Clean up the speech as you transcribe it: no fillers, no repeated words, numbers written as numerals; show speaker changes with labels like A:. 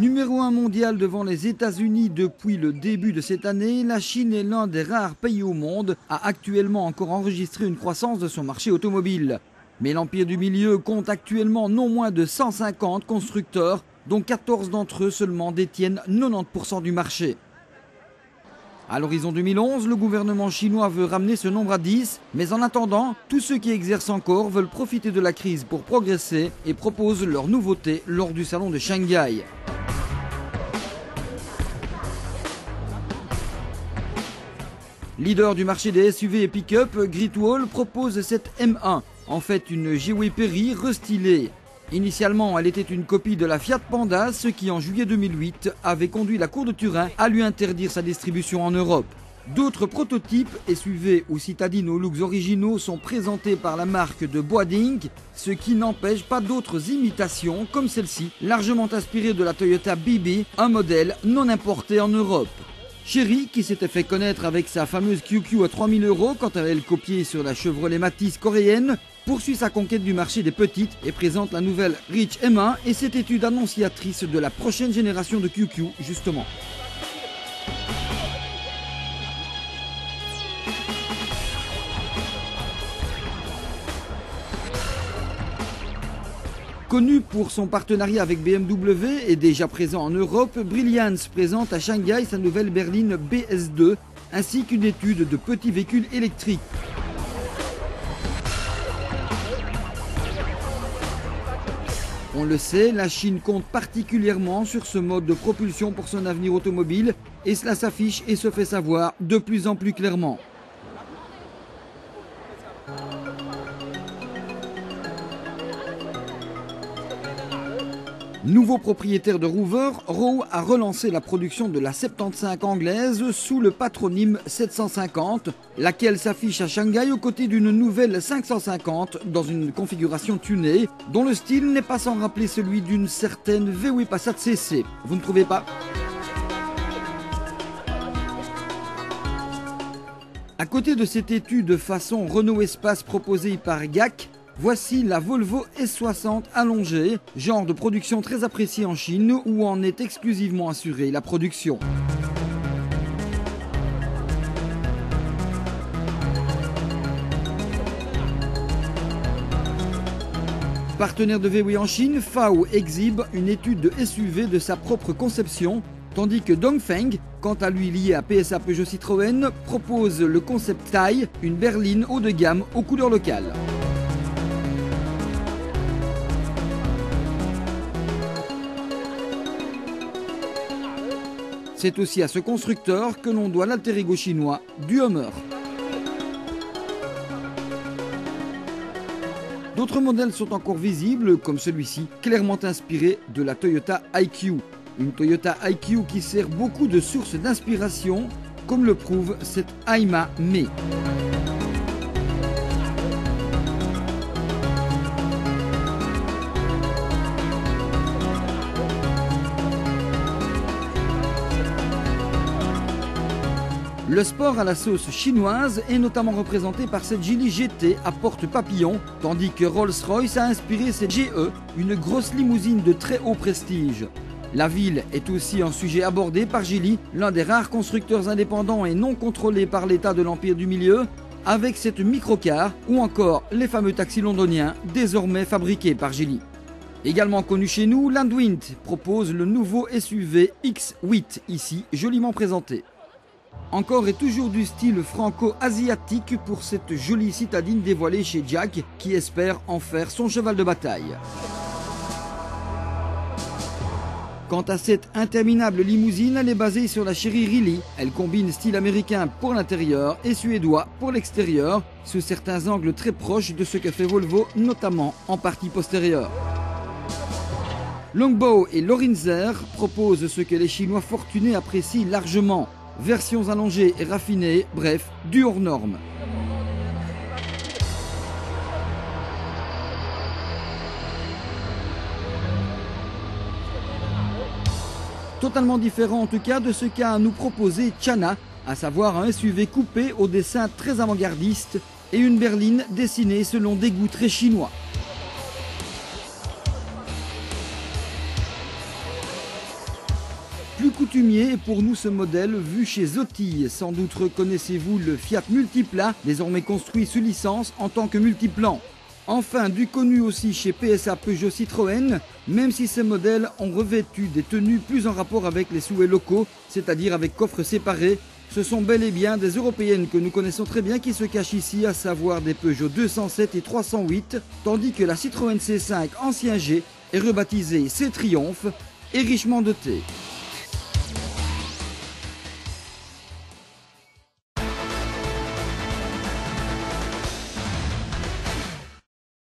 A: Numéro 1 mondial devant les États-Unis depuis le début de cette année, la Chine est l'un des rares pays au monde à actuellement encore enregistrer une croissance de son marché automobile. Mais l'Empire du Milieu compte actuellement non moins de 150 constructeurs, dont 14 d'entre eux seulement détiennent 90% du marché. À l'horizon 2011, le gouvernement chinois veut ramener ce nombre à 10, mais en attendant, tous ceux qui exercent encore veulent profiter de la crise pour progresser et proposent leurs nouveautés lors du salon de Shanghai. Leader du marché des SUV et pick-up, Great Wall propose cette M1, en fait une Geely Perry restylée. Initialement, elle était une copie de la Fiat Panda, ce qui en juillet 2008 avait conduit la Cour de Turin à lui interdire sa distribution en Europe. D'autres prototypes, SUV ou citadines aux looks originaux sont présentés par la marque de Boading, ce qui n'empêche pas d'autres imitations comme celle-ci, largement inspirée de la Toyota BB, un modèle non importé en Europe. Chery, qui s'était fait connaître avec sa fameuse QQ à 3000 € quand elle copiait sur la Chevrolet Matiz coréenne, poursuit sa conquête du marché des petites et présente la nouvelle Reach M1 et cette étude annonciatrice de la prochaine génération de QQ justement. Connu pour son partenariat avec BMW et déjà présent en Europe, Brilliance présente à Shanghai sa nouvelle berline BS2 ainsi qu'une étude de petits véhicules électriques. On le sait, la Chine compte particulièrement sur ce mode de propulsion pour son avenir automobile et cela s'affiche et se fait savoir de plus en plus clairement. Nouveau propriétaire de Rover, Rowe a relancé la production de la 75 anglaise sous le patronyme 750, laquelle s'affiche à Shanghai aux côtés d'une nouvelle 550 dans une configuration tunée, dont le style n'est pas sans rappeler celui d'une certaine VW Passat CC. Vous ne trouvez pas ? À côté de cette étude façon Renault Espace proposée par GAC, voici la Volvo S60 allongée, genre de production très apprécié en Chine où en est exclusivement assurée la production. Partenaire de VW en Chine, FAW exhibe une étude de SUV de sa propre conception, tandis que Dongfeng, quant à lui lié à PSA Peugeot Citroën, propose le concept taille, une berline haut de gamme aux couleurs locales. C'est aussi à ce constructeur que l'on doit l'alter ego chinois du Hummer. D'autres modèles sont encore visibles, comme celui-ci, clairement inspiré de la Toyota IQ. Une Toyota IQ qui sert beaucoup de source d'inspiration, comme le prouve cette Ayma Me. Le sport à la sauce chinoise est notamment représenté par cette Geely GT à porte papillon, tandis que Rolls-Royce a inspiré cette GE, une grosse limousine de très haut prestige. La ville est aussi un sujet abordé par Geely, l'un des rares constructeurs indépendants et non contrôlés par l'État de l'Empire du Milieu, avec cette microcar ou encore les fameux taxis londoniens désormais fabriqués par Geely. Également connu chez nous, Landwind propose le nouveau SUV X8, ici joliment présenté. Encore et toujours du style franco-asiatique pour cette jolie citadine dévoilée chez Jack qui espère en faire son cheval de bataille. Quant à cette interminable limousine, elle est basée sur la Chery Riley. Elle combine style américain pour l'intérieur et suédois pour l'extérieur, sous certains angles très proches de ce que fait Volvo, notamment en partie postérieure. Longbow et Lorinzer proposent ce que les Chinois fortunés apprécient largement. Versions allongées et raffinées, bref, du hors norme. Totalement différent en tout cas de ce qu'a à nous proposer Channa, à savoir un SUV coupé au dessin très avant-gardiste et une berline dessinée selon des goûts très chinois. coutumier est pour nous ce modèle vu chez Zotti. Sans doute reconnaissez-vous le Fiat Multipla, désormais construit sous licence en tant que multiplan. Enfin, du connu aussi chez PSA Peugeot Citroën, même si ces modèles ont revêtu des tenues plus en rapport avec les souhaits locaux, c'est-à-dire avec coffres séparés. Ce sont bel et bien des européennes que nous connaissons très bien qui se cachent ici, à savoir des Peugeot 207 et 308, tandis que la Citroën C5 ancien G est rebaptisée C-Triumph et richement dotée.